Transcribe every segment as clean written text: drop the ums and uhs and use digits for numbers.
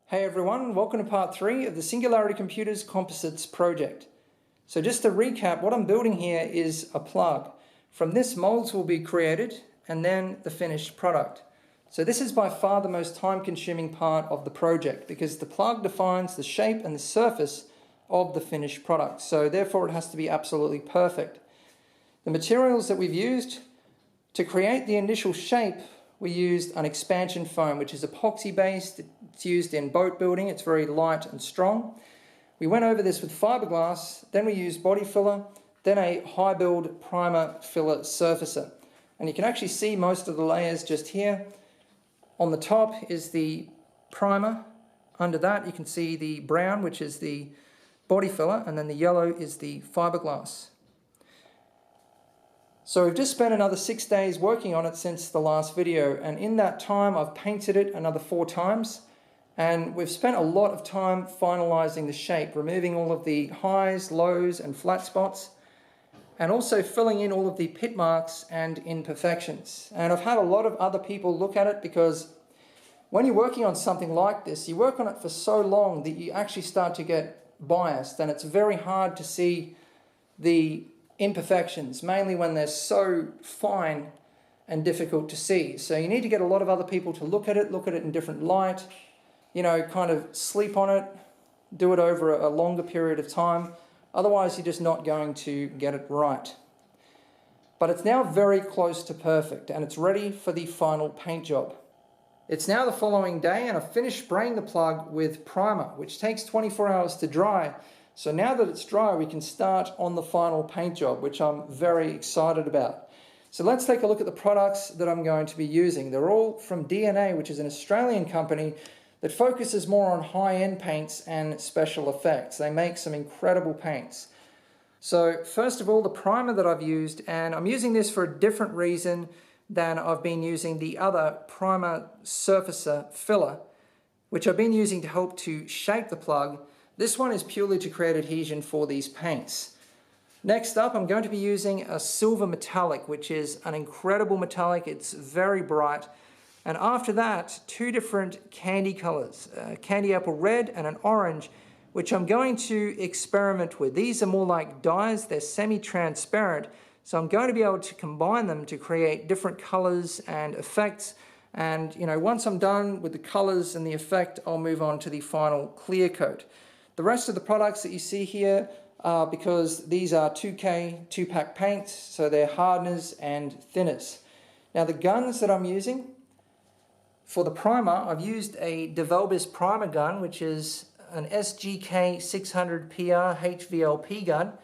Hey everyone, welcome to part 3 of the SingularityComputers Composites project. So just to recap, what I'm building here is a plug. From this, molds will be created and then the finished product. So this is by far the most time-consuming part of the project because the plug defines the shape and the surface of the finished product. So therefore it has to be absolutely perfect. The materials that we've used to create the initial shape, we used an expansion foam, which is epoxy based. It's used in boat building. It's very light and strong. We went over this with fiberglass, then we used body filler, then a high build primer filler surfacer. And you can actually see most of the layers just here. On the top is the primer. Under that you can see the brown, which is the body filler, and then the yellow is the fiberglass. So we've just spent another 6 days working on it since the last video, and in that time I've painted it another 4 times, and we've spent a lot of time finalizing the shape, removing all of the highs, lows and flat spots, and also filling in all of the pit marks and imperfections. And I've had a lot of other people look at it because when you're working on something like this, you work on it for so long that you actually start to get biased, and it's very hard to see the imperfections, mainly when they're so fine and difficult to see. So you need to get a lot of other people to look at it in different light, kind of sleep on it, do it over a longer period of time. Otherwise, you're just not going to get it right. But it's now very close to perfect and it's ready for the final paint job. It's now the following day and I've finished spraying the plug with primer, which takes 24 hours to dry. So now that it's dry, we can start on the final paint job, which I'm very excited about. So let's take a look at the products that I'm going to be using. They're all from DNA, which is an Australian company that focuses more on high-end paints and special effects. They make some incredible paints. So first of all, the primer that I've used, and I'm using this for a different reason than I've been using the other primer surfacer filler, which I've been using to help to shape the plug. This one is purely to create adhesion for these paints. Next up, I'm going to be using a silver metallic, which is an incredible metallic. It's very bright. And after that, 2 different candy colors, candy apple red and an orange, which I'm going to experiment with. These are more like dyes. They're semi-transparent. So I'm going to be able to combine them to create different colors and effects. And once I'm done with the colors and the effect, I'll move on to the final clear coat. The rest of the products that you see here are because these are 2K 2-pack paints, so they're hardeners and thinners. Now the guns that I'm using for the primer, I've used a DeVelbis primer gun, which is an SGK 600 PR HVLP gun.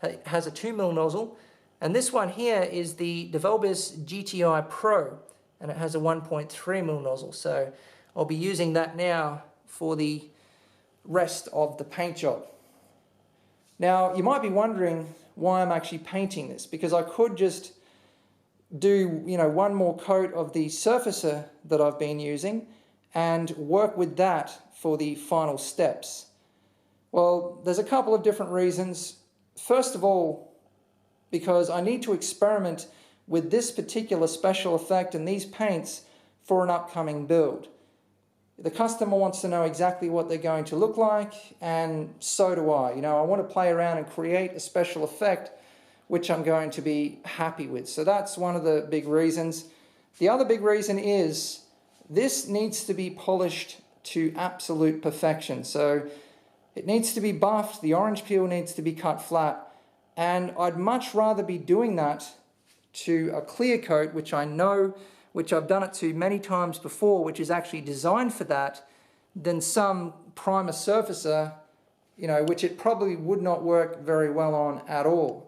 It has a 2mm nozzle, and this one here is the DeVelbis GTI Pro, and it has a 1.3mm nozzle. So I'll be using that now for the rest of the paint job. Now you might be wondering why I'm actually painting this, because I could just do one more coat of the surfacer that I've been using and work with that for the final steps. Well, there's a couple of different reasons. First of all, because I need to experiment with this particular special effect and these paints for an upcoming build. The customer wants to know exactly what they're going to look like, and so do I. I want to play around and create a special effect which I'm going to be happy with. So that's one of the big reasons. The other big reason is this needs to be polished to absolute perfection. So it needs to be buffed, the orange peel needs to be cut flat, and I'd much rather be doing that to a clear coat, which I know, which I've done it to many times before, which is actually designed for that, than some primer surfacer, which it probably would not work very well on at all.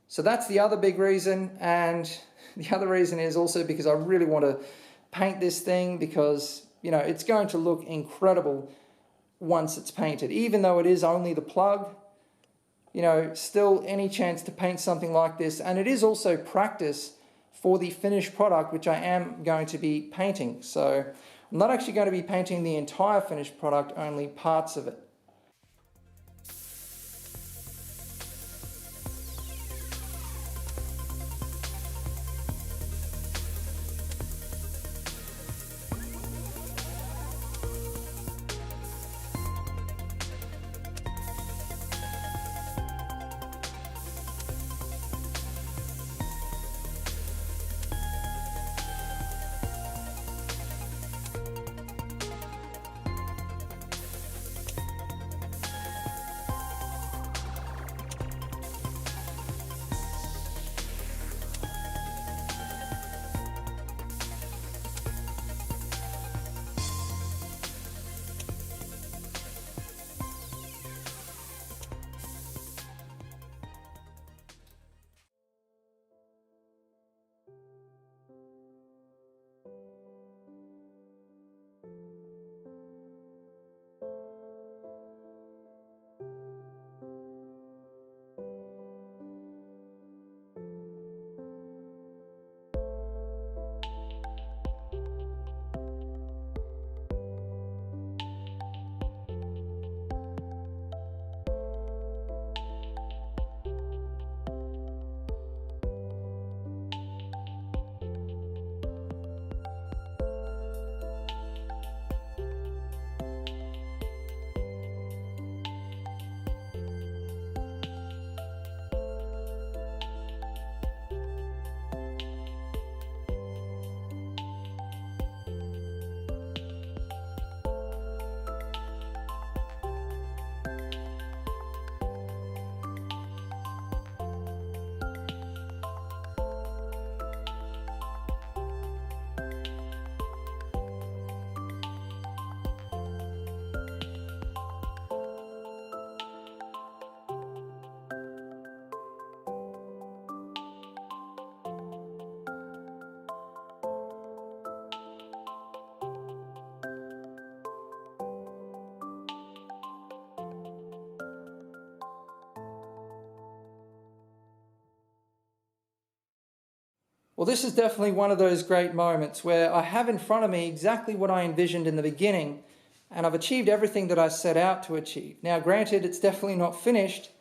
So that's the other big reason, and the other reason is also because I really want to paint this thing because, it's going to look incredible once it's painted. Even though it is only the plug, still any chance to paint something like this, and it is also practice for the finished product, which I am going to be painting. So I'm not actually going to be painting the entire finished product, only parts of it. Well, this is definitely one of those great moments where I have in front of me exactly what I envisioned in the beginning, and I've achieved everything that I set out to achieve. Now, granted, it's definitely not finished,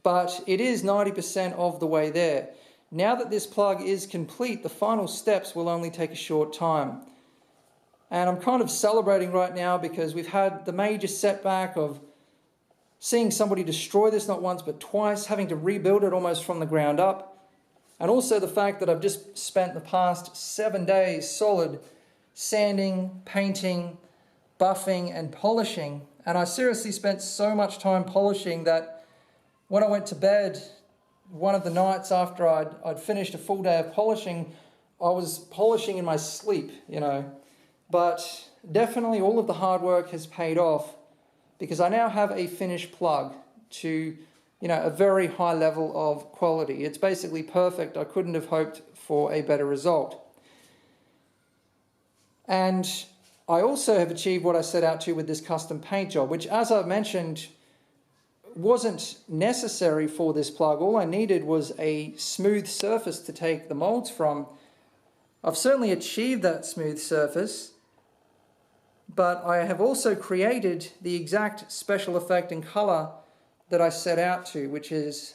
but it is 90% of the way there. Now that this plug is complete, the final steps will only take a short time. And I'm kind of celebrating right now because we've had the major setback of seeing somebody destroy this not once but twice, having to rebuild it almost from the ground up. And also the fact that I've just spent the past 7 days solid sanding, painting, buffing and polishing. And I seriously spent so much time polishing that when I went to bed one of the nights after I'd finished a full day of polishing, I was polishing in my sleep, you know. But definitely all of the hard work has paid off because I now have a finished plug to, you know, a very high level of quality. It's basically perfect. I couldn't have hoped for a better result. And I also have achieved what I set out to with this custom paint job, which, as I've mentioned, wasn't necessary for this plug. All I needed was a smooth surface to take the molds from. I've certainly achieved that smooth surface, but I have also created the exact special effect and color that I set out to, which is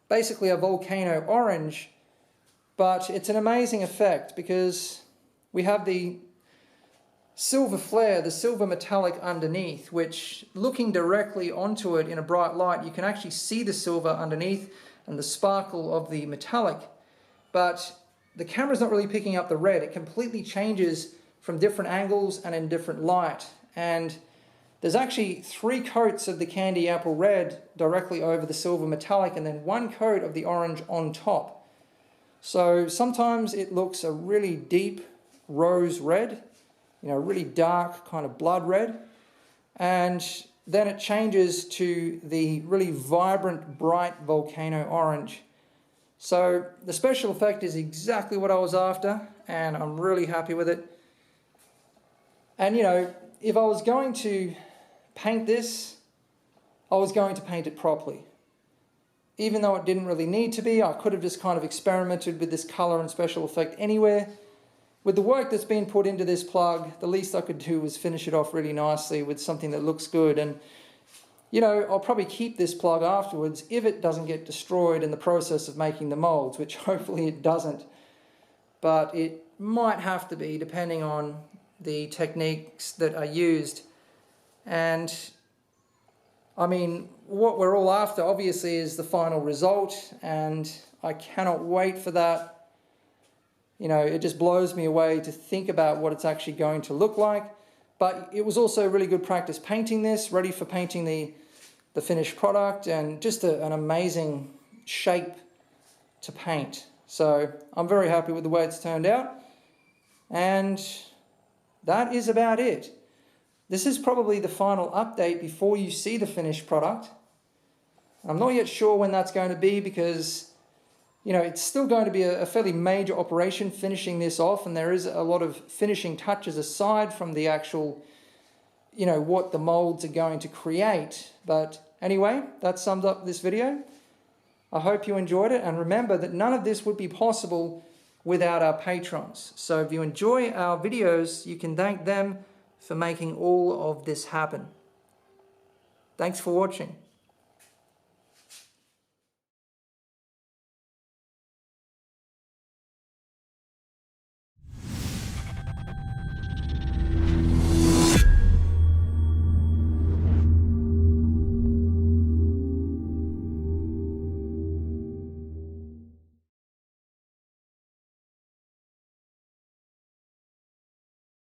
basically a volcano orange, but it's an amazing effect because we have the silver flare, the silver metallic underneath, which looking directly onto it in a bright light, you can actually see the silver underneath and the sparkle of the metallic, but the camera's not really picking up the red. It completely changes from different angles and in different light, and there's actually 3 coats of the candy apple red directly over the silver metallic and then 1 coat of the orange on top. So sometimes it looks a really deep rose red, you know, really dark kind of blood red, and then it changes to the really vibrant, bright volcano orange. So the special effect is exactly what I was after, and I'm really happy with it. And you know, if I was going to paint this, I was going to paint it properly. Even though it didn't really need to be, I could have just kind of experimented with this color and special effect anywhere. With the work that's been put into this plug, the least I could do was finish it off really nicely with something that looks good. And you know, I'll probably keep this plug afterwards if it doesn't get destroyed in the process of making the molds, which hopefully it doesn't. But it might have to be, depending on the techniques that are used. And I mean, what we're all after obviously is the final result, and I cannot wait for that. You know, it just blows me away to think about what it's actually going to look like. But it was also really good practice painting this, ready for painting the finished product, and just an amazing shape to paint. So I'm very happy with the way it's turned out. And that is about it. This is probably the final update before you see the finished product. I'm not yet sure when that's going to be because, you know, it's still going to be a fairly major operation finishing this off, and there is a lot of finishing touches aside from the actual, you know, what the molds are going to create. But anyway, that sums up this video. I hope you enjoyed it, and remember that none of this would be possible without our patrons. So if you enjoy our videos, you can thank them for making all of this happen. Thanks for watching.